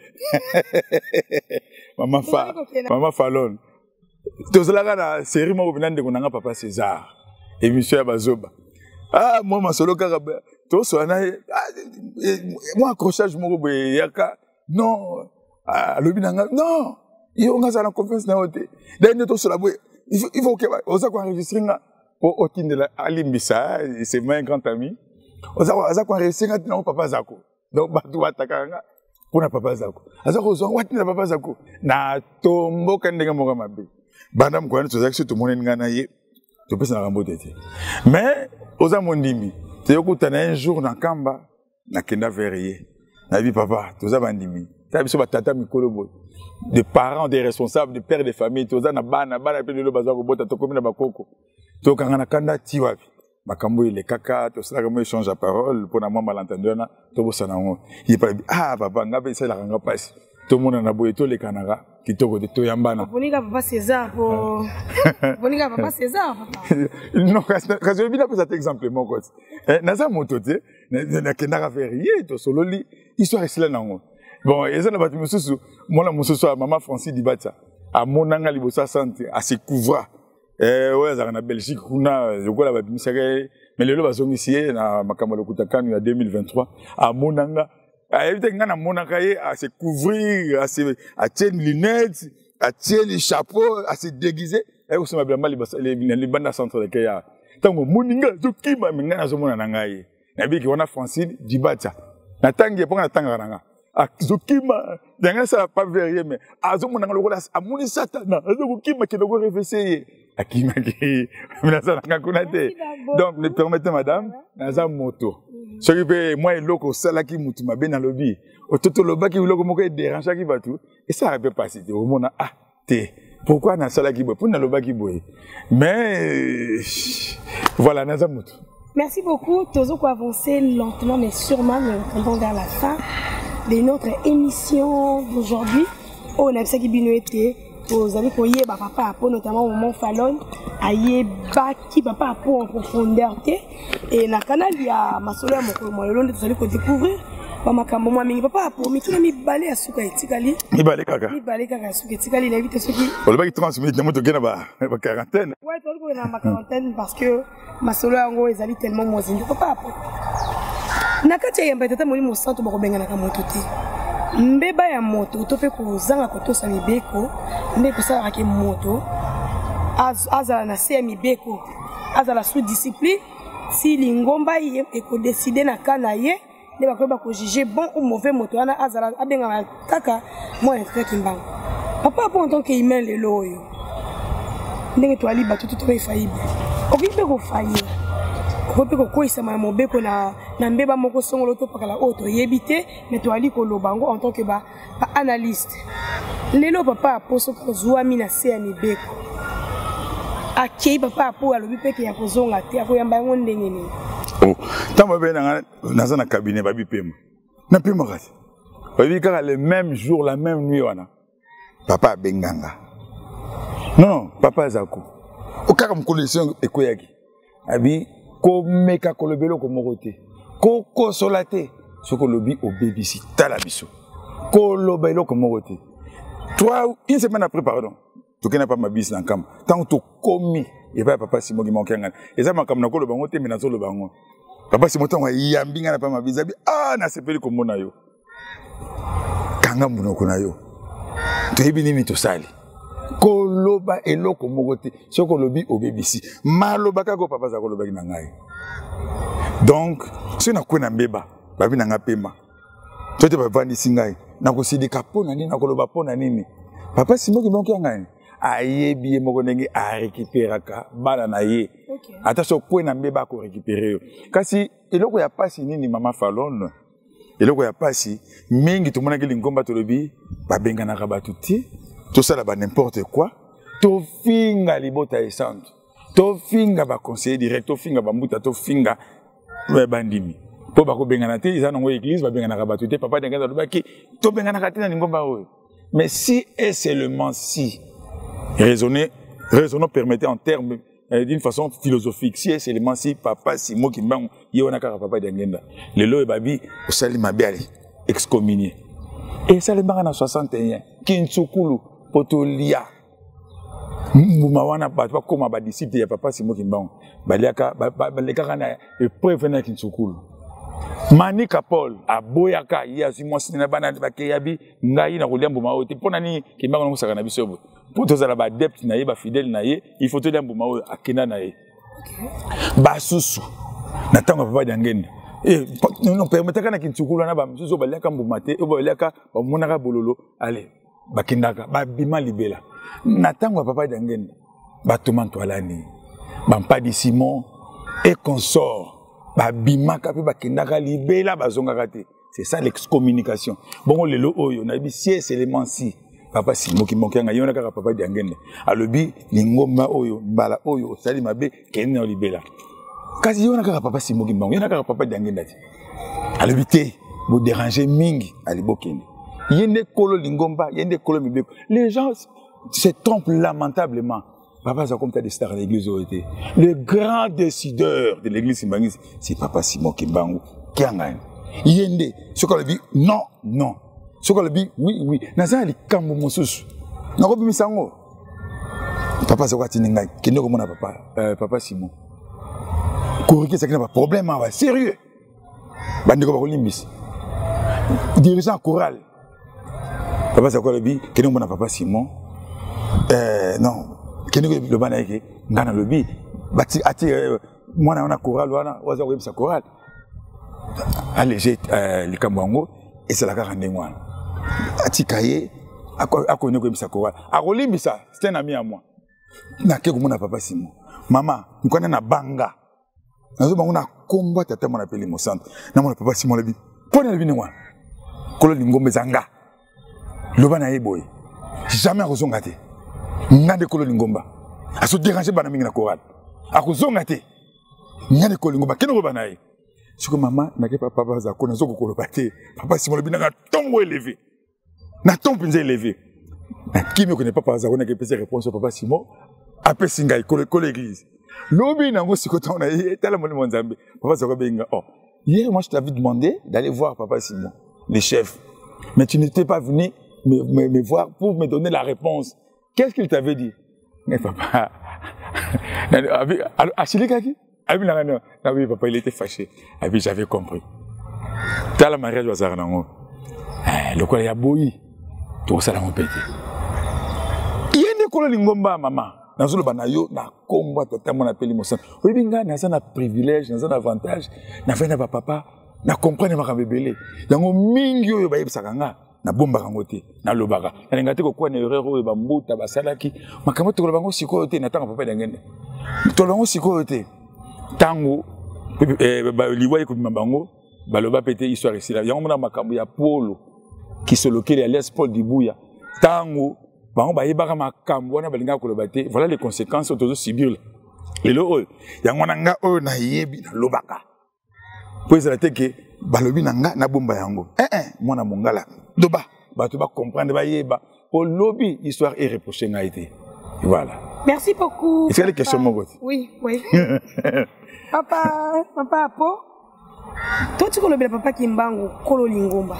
Maman Fallon. Tous la série moi venant de konanga papa César. Émission Bazoba. Ah moi ma solo karabe. Tous wana moi accrochage mo boye yaka. Non. Ah lobi nanga non. Yo nga za confiance na hote. Dernier to sur la boye. Il faut que oza ko enregistrer nga pour otinde la alimbisa, c'est mon grand ami. Oza ko enregistrer nga na papa Zako. Donc batu watakanga. Pour papa Zako. Azako zo wati na papa Zako. Na tombo kandenga moga mabe. Banda mkwani to zakisi to monene ngana ye. To pesa na rambo tete. Mais oza mondimi. Te yokuta na un jour na kamba na kenda verrier. Na bi papa, to za bandimi. Ta biso batata mikolo boy. Des parents, des responsables, des pères de famille, to za na bana pe de lo bazako bota to komina bakoko. To kanga na kanda tiwapi. Makambo ile kaka to sala comme échange à parole pour na moi malentendu na to bosana ngo il pas ah papa ngabe ça la nga passe to mona na boye to le kanara kitoko de to yambana bonika papa César pour bonika papa César papa non quand je bien pour cet exemple mon côté naza moto te na kenara férié to solo li histoire isla nango bon et ça na batu mususu mona mususu maman Francis Dibatsa a monanga libosa santé à se couvrir. Ouais, ça en Belgique, je crois la mais le lot va ici na makamalo kutakanu ya 2023 à Monanga. À éviter ngana Monanga à se couvrir, à tirer lunettes, à tirer les chapeaux, à se déguiser. Et aussi ma bien mal les bandes centre de Kaya. Tant que Moninga zokima ngana zo mona nangaye. Na bi ki wana Francine Dibatsa. Na tangi pour na tanga nanga. A zokima danga ça pas verrier mais a zo mona lokola amuni satana. Zokima ki logo réfléchir. Donc, me permettez, madame, naza moto. Ce qui fait, moi, loko salaki mutuma ben na lobby. Au toto loba qui loko moko dérange qui va tout. Et ça peut passer. Au mona ah té. Pourquoi na salaki boy? Pour na loba qui boy. Mais voilà, naza moto. Merci beaucoup. Tozo ko avancer lentement mais sûrement. Nous allons vers la fin de notre émission d'aujourd'hui. Oh, on a ça qui bino été. Vous allez koyer papa pour notamment au moment Fallon aye baki papa pour en profondeur et na canal il y a ma solo moko mo lelo vous allez ko découvrir ba makambo mo mingi papa pour mi tuna mi balé asuka etikali mi balé kaka asuka etikali na vite soki on va qui transmettre na moto gena ba quarantaine ouais to ko na ma quarantaine parce que ma solo yango ezali tellement mozingi papa na kati ya mbete tata moni mo santo bako benga na kamoto te mbeba ya moto to pe ko zanga ko to sa mibeko nde ko sala ke moto azala na se mibeko azala sous discipline si lingomba ye e ko décider na kana ye nde ba ko juger bon ou mauvais moto ana azala abenga kaka mo entre kimbango papa pour en tant que humain le loyo ndenge to ali batu to be faillible okipe ko faillir okipe ko koisa ma mobeko na mbeba moko songolo to pakala auto yebité mais to ali ko lobango en tant que ba analyste lelo papa poso ko zuami na se ya mibeko akei papa po alobi peke ya kozonga te akoyamba ngo ndenge ni oh tamba be na naza na cabinet babi pema na pema kati babi kaka le même jour la même nuit wana papa benganga non papa Zako okaka mkolesio ekoyaki abi komeka kolobelo komorote koko solate soko lobi au BBC talabiso kolobelo komorote toi une semaine après pardon tu connais pas ma bis dans cam tant to komi et pas papa Simon qui manque ngana et ça makam na koloba ngote mais na zo loba ngo papa Simon tango yambi ngana pa ma bis ah na sepeli komona yo kanga munoko na yo to ebini mi to sali koloba eloko mogote soko lobi au BBC maloba kako papa za koloba na ngai donc si na kwena mbeba babi na nga pema tote bavandi singai na kosidika pona nini na koloba pona nini papa Simon ki manque ngai ayebi moko ndenge a récupérer ka bana na ye attention kwena mbeba ko récupérer yo kasi eloko ya pasi nini mama Falon eloko ya pasi mingi to mona ki lingomba to lobi babengana ka batuti tout ça là-bas n'importe quoi to finga libota essence to finga ba conseiller direct to finga ba mbuta to finga bandimi po ba ko bengana te isa ngo église ba bengana ka batuti papa denga ba ki to bengana ka te na lingomba oyo mais si et seulement si raisonnons permettez en termes d'une façon philosophique si et seulement si papa Simon Kimbangu yona ka papa dengenda lelo e babi osali mabeli excommunié et ça le bangana 61 kintsukulu potolia mbuma wana ba koma ba disciple ya papa Simon Kimbangu baliaka baleka na épreuve na kintsukulu Manika Paul aboyaka yasi mwasi na bana bakeyabi ngai na kolia mbuma ote pona ni Kimbangu ngusaka na biso pour za la ba adepte na ye ba fidèle na ye il faut te lia mbuma o akena na ye basusu na tango papa dangenda non permetaka na kintsukulu na ba msusu baliaka mbuma te o baliaka ba monaka bololo allez bakindaka babima libela na tango papa dangenda batumanto alani bampadi Simon et consort babimaka pe bakindaka libela bazongaka te c'est ça l'excommunication bon lelo oyo na bi si élément si papa Simon ki mokenga yona kaka papa dangenda alobi lingomba oyo mbala oyo sali mabe kenne libela kasi yona kaka papa Simon ki mbongo yona kaka papa dangenda ti alobi te vous dérangez mingi alibokende yende kolo lingomba yende kolo mibeko les gens se trompent lamentablement papa ça comme de star à l'église aurait le grand décideur de l'église Simbangisi c'est papa Simon Kimbangu qui a gagné yende ce qu'on dit non ce qu'on dit oui naza li kambo mosusu na ko bimisango papa ça quoi tininga kende ko mona papa Simon koriki ça pas problème va sérieux bandi ko ba limbisi dirigeant choral papa ça quoi dit kende ko mona papa Simon non kende ko le bana yake ngana lobi bati ati mwana wana choral wana waza ko bisa choral allez j'ai le kambango et c'est la carande ngwana ati kaye akone ko bisa choral akolimbisa c'est un ami à moi na ke ko mona papa Simon mama nkwana na banga nazo bango na komba tata mona peli mo centre na mona papa Simon lobi pona lobi ngwana kolo lingombe zanga loba na yeboy jamais akozonga te ngande kolo lingomba aso déranger bana mingi na choral akozonga te ngande kolo lingomba keno ko bana ye siko mama na ke papa za ko na zoko kolo bate papa Simon lobi na tongo élevé na ton pinze élevé na kimi ko ne papa za ko na ke pese réponse papa Simon apé singa kolo église lobi na ngo siko ton na ye tala mo nzambe papa za ko benga hier moi je t'avais demandé d'aller voir papa Simon le chef mais tu n'étais pas venu me voir pour me donner la réponse. Qu'est-ce qu'il t'avait dit? Mais papa, oui, papa, il était fâché. J'avais compris. T'as la mariage, le quoi, il y a bouilli. Tout ça, on pété. Il y a des colons lingomba, maman. Dans le banayo, na combat, tata, mon appel, mon sang. Oui, binga, n'a un privilège, n'a un avantage. N'a fait n'a pas papa. Na comprendre ma bébé. Yango mingyo yo ba yebsakanga. Na bomba kangote na lobaka na ngate ko kwa na erreur ba mbuta basalaki makambo to bango sikoyo te na tanga papa dangende to bango sikoyo te tango ba liwa ko bango ba loba pété histoire ici là yango na makambo ya polo qui se lokele alias Paul Dibuya tango bango ba yebaka makambo wana balinga ko loba te voilà les conséquences autour de subir lelo oyo yango na nga oyo na yebi na lobaka po ezala te ke balobi na nga na bomba yango mwana mongala doba bato ba comprendre ba yeba au lobby histoire est reprochée n'a été voilà merci beaucoup. Est-ce qu'il y a des questions mon oui Papa Apo. Toi, tu connais le papa Kimbangu, Kolo Lingomba.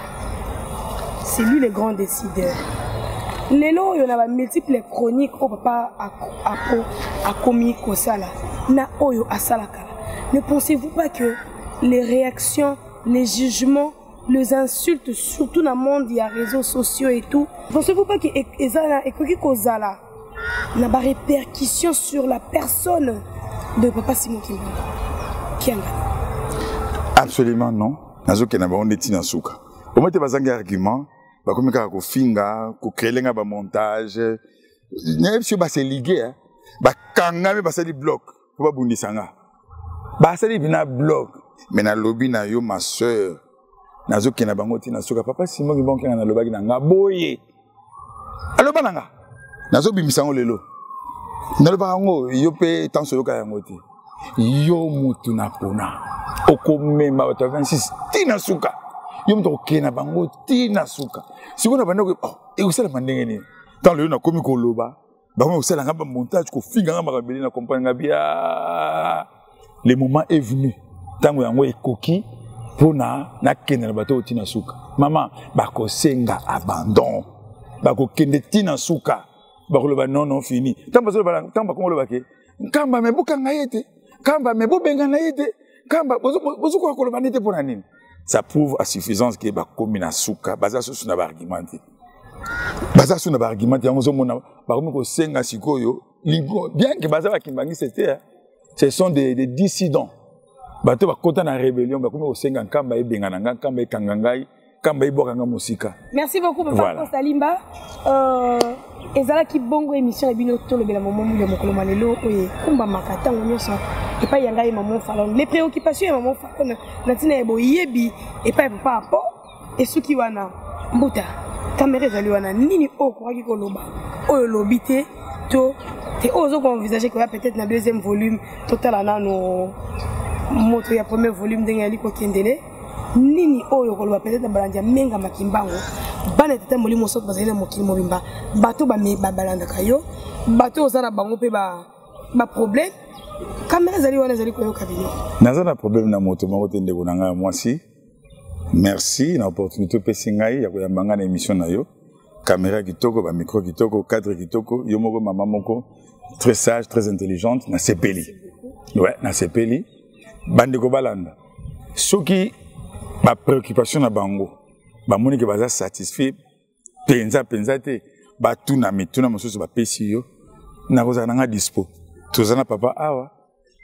C'est lui le grand décideur. Lelo, il y a multiples chroniques au papa Apo a commis Kosala. Na Oyo Asalaka. Ne pensez-vous pas que les réactions, les jugements, les insultes, surtout dans le monde, il y a réseaux sociaux et tout, pensez-vous pas que Ekoki Kozala n'a pas répercussion sur la personne de papa Simon Kimbangu qui a gagné? Absolument non. Nazoke na ba oneti na suka. Au moins te bazanga argument, ba komika ko finga, ko créer nga ba montage. Nyeb si ba se liguer, ba kanga me ba sali bloc, ko ba bundisanga. Ba sali bina bloc, mais na lobby na yo ma sœur. Nazoke na bango ti na suka papa Simon Kimbangu na lobaki na nga boye. Aloba nanga. Nazo bimisango lelo. Naloba ngo yo pe tanso yo ka yango ti. Yo mutu na pona. Okomema 26 tina suka yo mto kena bango tina suka sikona bandako e usala mandenge ni tant le na komi ko loba bango usala ngaba montage ko finga ngaba kabeli na compagnie ngabia le moment est venu tango yango ekoki pona na kena bato tina suka mama bako senga abandon bako kende tina suka bako loba non fini tamba so ba tamba ko loba ke nkamba mebuka ngayete kamba mebubenga ngayete ça prouve à suffisance que Bakomina Souka, Baza Sous n'a pas argumenté. Baza Sous n'a pas argumenté, on a senga sikoyo, bien que Baza Kimbangi c'était, ce sont des dissidents. Bato bakota na rébellion, Bakomi Senga Kamba et Bengananga, Kamba et Kangangai, Kamba et Bokanga Musika. Merci beaucoup, Papa Salimba. Ezala ki bongo émission et bino to le bela moment mu mokolo malelo oye kumba makata ngonyoso et pas yanga maman Falon les préoccupations maman Falon natina ebo yebi et pas papa Apo et suki wana mbuta caméra ezali wana nini okoki koloba oyo lobité to te ozo ko envisager que peut-être na deuxième volume total nano moto ya premier volume ndenge ko kendele nini oyo koloba peut-être na balanja menga makimbango bana tata molimo soto bazali na mokili mobimba bato ba me babalanda kayo bato ozala bango pe ba problème caméra zali wana zali koyo kabine nazana problème na moto moko te ndeko nanga mwasi merci na opportunité pe singai ya koyambanga na émission na yo caméra kitoko ba micro kitoko cadre kitoko yo moko mama moko très sage très intelligente na sepeli ouais na sepeli bande ko balanda soki ba préoccupation na bango ba moni ke baza satisfait penza te ba tuna mituna mosusu ba pesi yo na kozana nga dispo tozana papa awa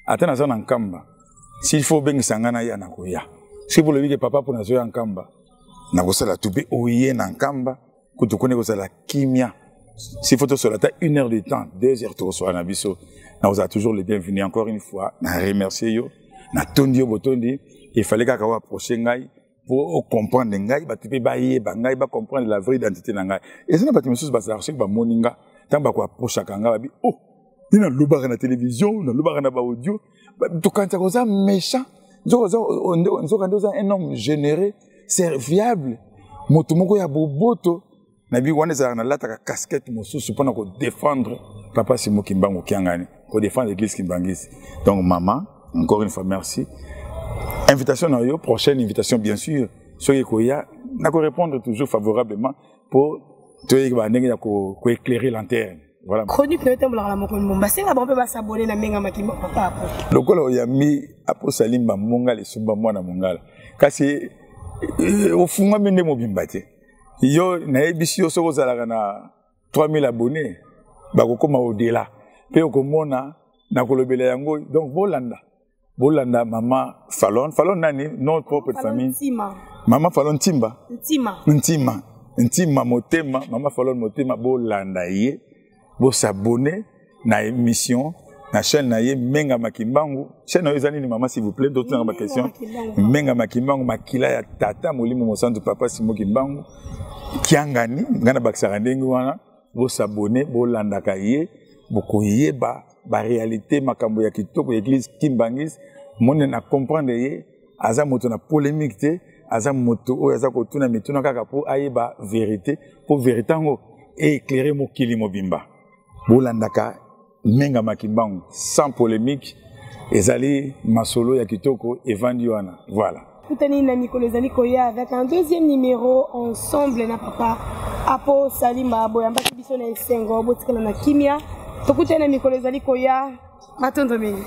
atana zana nkamba s'il faut bengisa ngana ya na koya si pour le dire papa pour nazo ya nkamba na kosala tupe oye na nkamba kutukone kosala kimia s'il faut sur la ta 1 heure de temps 2 heures to so na biso na vous a toujours les bienvenus encore une fois na remercier yo na tondi yo botondi il fallait ka wa approcher ngai pour comprendre ngai ba tupe ba ye ba ngai ba comprendre la vraie identité na ngai et ça na pas monsieur ba ça ba moninga tamba ko approcher kanga ba bi oh ina lobaka na télévision na lobaka na ba audio to kanta ko za méchant nzoka un homme généreux serviable moto moko ya boboto na bi wana za na lata ka casquette mosusu pona ko défendre papa Simon Kimbangu kiangani ko défendre l'église Kimbangisi donc maman encore une fois merci. Invitation à yo, prochaine invitation bien sûr. Soyez koya, n'a ko répondre toujours favorablement pour te éclairer l'antenne. Voilà. Chronique ne temble la moko mbomba senga bon pe ba s'abonner na menga makimba papa Apo. Lokolo ya mi Apo Salimba monga le sumba mwana mongala. Kasi ofunga mende mobimba te. Yo na ebisi yo soko zalaka na 3000 abonnés ba ko koma au-delà. Pe okomona na kolobela yango donc bolanda mama Falon nani notre propre famille Ntima. Mama Falon Ntima motema mama Falon motema bolanda ye bo s'abonner na émission na chaîne na ye Menga Makimbangu chaîne na ezali ni mama s'il vous plaît d'autres ma question Menga Makimbangu makila ya tata molimo mosantu papa Simon Kimbangu kiangani ngana bakisaka ndenge wana bo s'abonner bolanda ka ye bokoyeba ba réalité makambo ya kitoko église Kimbangisi mone na comprendre ye aza moto na polémique te aza moto o aza ko tuna mituna kaka po ayeba vérité po vérité ngo éclairer mokili mobimba bolandaka Menga Makimbangu sans polémique ezali masolo ya kitoko evandi wana. Voilà. Toutani na mikolo ezali koya avec un deuxième numéro ensemble na papa Apo Salima boyambaki biso na esengo botikana na kimia. Tokutana mikolo ezali koya matondo mingi.